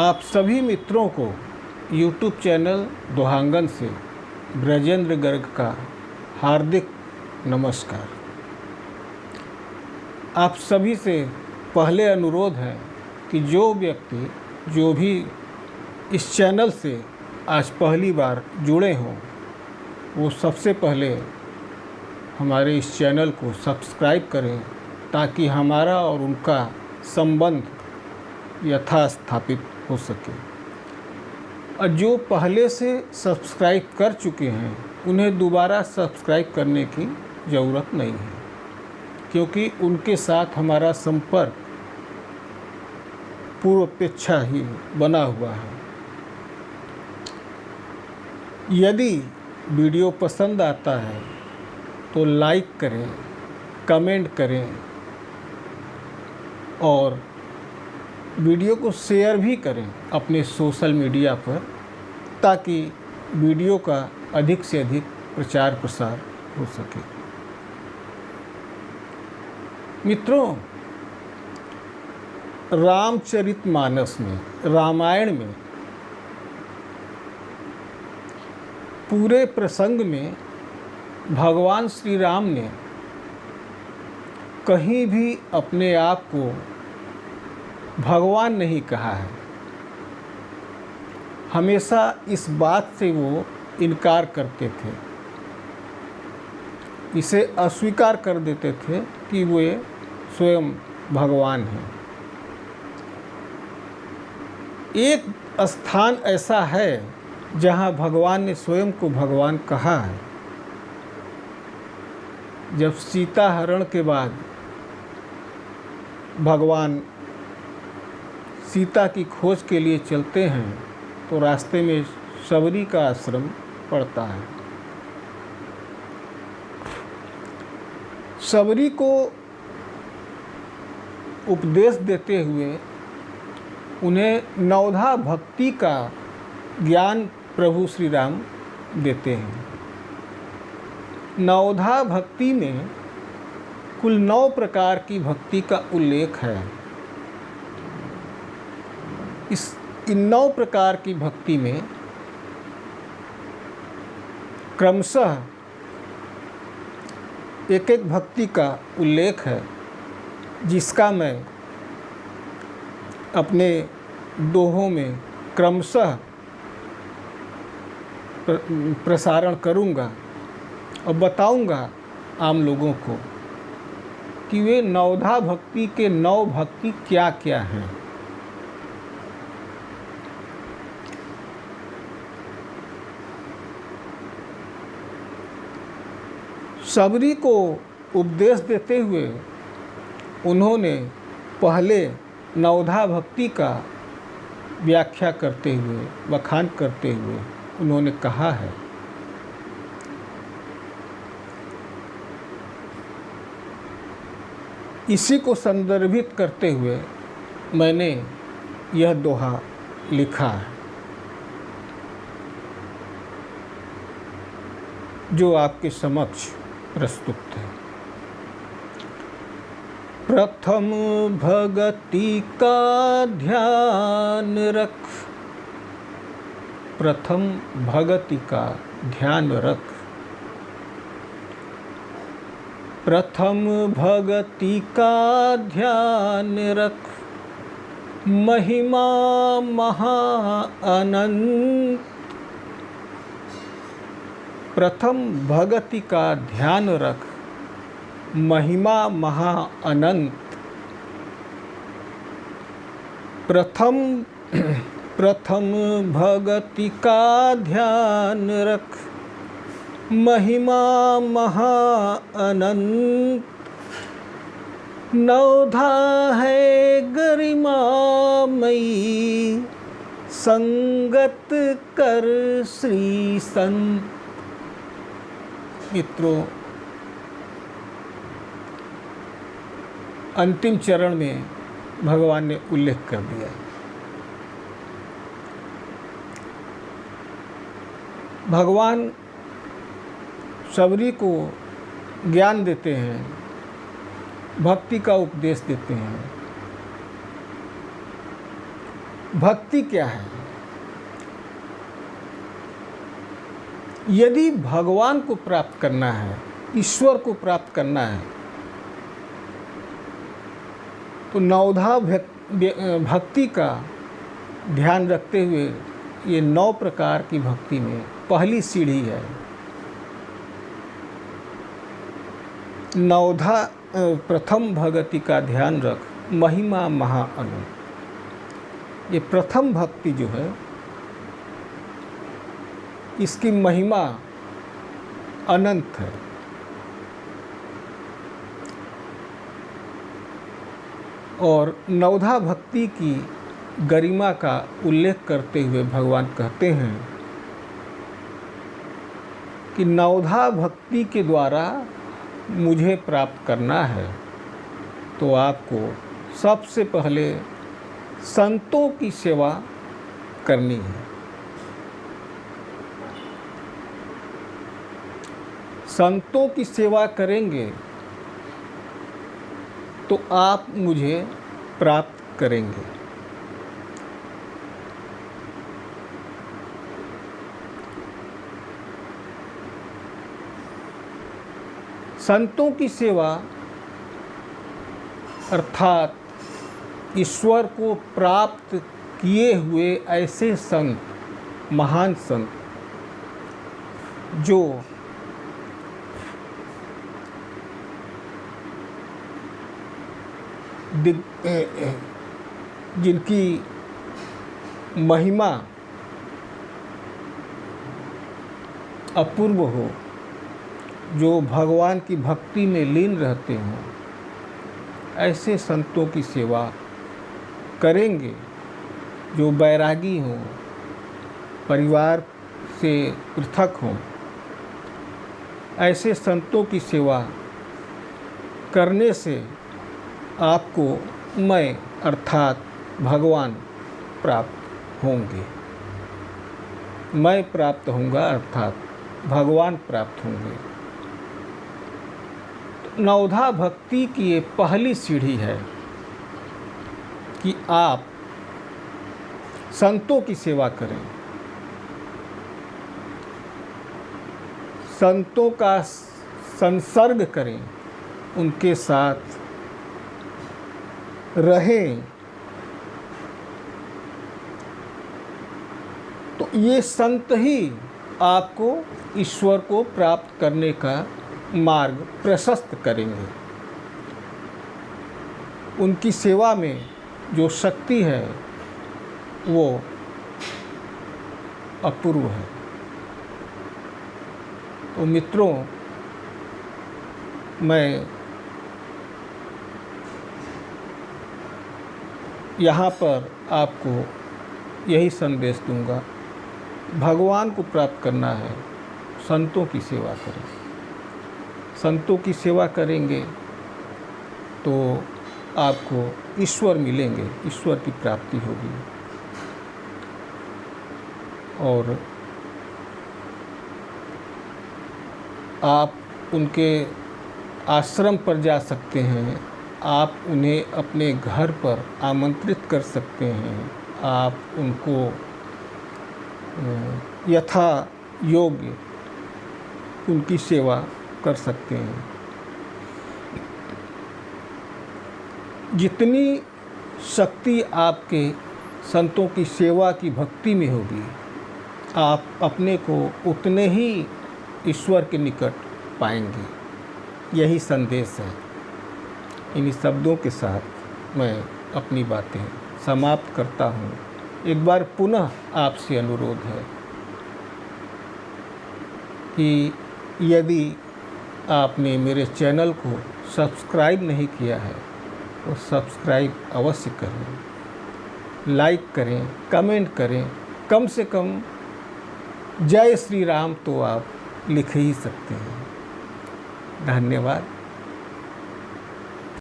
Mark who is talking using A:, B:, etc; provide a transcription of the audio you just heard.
A: आप सभी मित्रों को YouTube चैनल दोहांगन से ब्रजेंद्र गर्ग का हार्दिक नमस्कार। आप सभी से पहले अनुरोध है कि जो व्यक्ति जो भी इस चैनल से आज पहली बार जुड़े हों वो सबसे पहले हमारे इस चैनल को सब्सक्राइब करें ताकि हमारा और उनका संबंध यथास्थापित हो सके। और जो पहले से सब्सक्राइब कर चुके हैं उन्हें दोबारा सब्सक्राइब करने की ज़रूरत नहीं है, क्योंकि उनके साथ हमारा संपर्क पूर्वापेक्षा ही बना हुआ है। यदि वीडियो पसंद आता है तो लाइक करें, कमेंट करें और वीडियो को शेयर भी करें अपने सोशल मीडिया पर, ताकि वीडियो का अधिक से अधिक प्रचार प्रसार हो सके। मित्रों, रामचरितमानस में, रामायण में पूरे प्रसंग में भगवान श्री राम ने कहीं भी अपने आप को भगवान नहीं कहा है। हमेशा इस बात से वो इनकार करते थे, इसे अस्वीकार कर देते थे कि वे स्वयं भगवान हैं। एक स्थान ऐसा है जहाँ भगवान ने स्वयं को भगवान कहा है। जब सीता हरण के बाद भगवान सीता की खोज के लिए चलते हैं तो रास्ते में शबरी का आश्रम पड़ता है। शबरी को उपदेश देते हुए उन्हें नवधा भक्ति का ज्ञान प्रभु श्री राम देते हैं। नवधा भक्ति में कुल 9 प्रकार की भक्ति का उल्लेख है। इन 9 प्रकार की भक्ति में क्रमशः एक एक भक्ति का उल्लेख है, जिसका मैं अपने दोहों में क्रमशः प्रसारण करूंगा और बताऊंगा आम लोगों को कि वे नवधा भक्ति के 9 भक्ति क्या क्या हैं। शबरी को उपदेश देते हुए उन्होंने पहले नवधा भक्ति का व्याख्या करते हुए, बखान करते हुए उन्होंने कहा है, इसी को संदर्भित करते हुए मैंने यह दोहा लिखा है, जो आपके समक्ष प्रस्तुत है। प्रथम भगति का ध्यान रख, प्रथम भगति का ध्यान रख, प्रथम भगति का ध्यान रख, महिमा महा अनंत। प्रथम भगति का ध्यान रख, महिमा महा अनंत। प्रथम भगति का ध्यान रख, महिमा महा अनंत। नवधा है गरिमामयी, संगत कर श्री संत। मित्रों, अंतिम चरण में भगवान ने उल्लेख कर दिया, भगवान शबरी को ज्ञान देते हैं, भक्ति का उपदेश देते हैं। भक्ति क्या है? यदि भगवान को प्राप्त करना है, ईश्वर को प्राप्त करना है, तो नवधा भक्ति का ध्यान रखते हुए ये 9 प्रकार की भक्ति में पहली सीढ़ी है। नवधा प्रथम भगति का ध्यान रख, महिमा महा अनंत। ये प्रथम भक्ति जो है, इसकी महिमा अनंत है। और नवधा भक्ति की गरिमा का उल्लेख करते हुए भगवान कहते हैं कि नवधा भक्ति के द्वारा मुझे प्राप्त करना है तो आपको सबसे पहले संतों की सेवा करनी है। संतों की सेवा करेंगे तो आप मुझे प्राप्त करेंगे। संतों की सेवा अर्थात ईश्वर को प्राप्त किए हुए ऐसे संत, महान संत जो जिनकी महिमा अपूर्व हो, जो भगवान की भक्ति में लीन रहते हों, ऐसे संतों की सेवा करेंगे। जो बैरागी हों, परिवार से पृथक हों, ऐसे संतों की सेवा करने से आपको मैं अर्थात भगवान प्राप्त होंगे। मैं प्राप्त होऊंगा अर्थात भगवान प्राप्त होंगे। तो नवधा भक्ति की ये पहली सीढ़ी है कि आप संतों की सेवा करें, संतों का संसर्ग करें, उनके साथ रहें। तो ये संत ही आपको ईश्वर को प्राप्त करने का मार्ग प्रशस्त करेंगे। उनकी सेवा में जो शक्ति है वो अपूर्व है। तो मित्रों, मैं यहाँ पर आपको यही संदेश दूंगा, भगवान को प्राप्त करना है, संतों की सेवा करें। संतों की सेवा करेंगे तो आपको ईश्वर मिलेंगे, ईश्वर की प्राप्ति होगी। और आप उनके आश्रम पर जा सकते हैं, आप उन्हें अपने घर पर आमंत्रित कर सकते हैं, आप उनको यथा योग्य उनकी सेवा कर सकते हैं। जितनी शक्ति आपके संतों की सेवा की भक्ति में होगी, आप अपने को उतने ही ईश्वर के निकट पाएंगे। यही संदेश है। इन्हीं शब्दों के साथ मैं अपनी बातें समाप्त करता हूँ। एक बार पुनः आपसे अनुरोध है कि यदि आपने मेरे चैनल को सब्सक्राइब नहीं किया है तो सब्सक्राइब अवश्य करें, लाइक करें, कमेंट करें। कम से कम जय श्री राम तो आप लिख ही सकते हैं। धन्यवाद।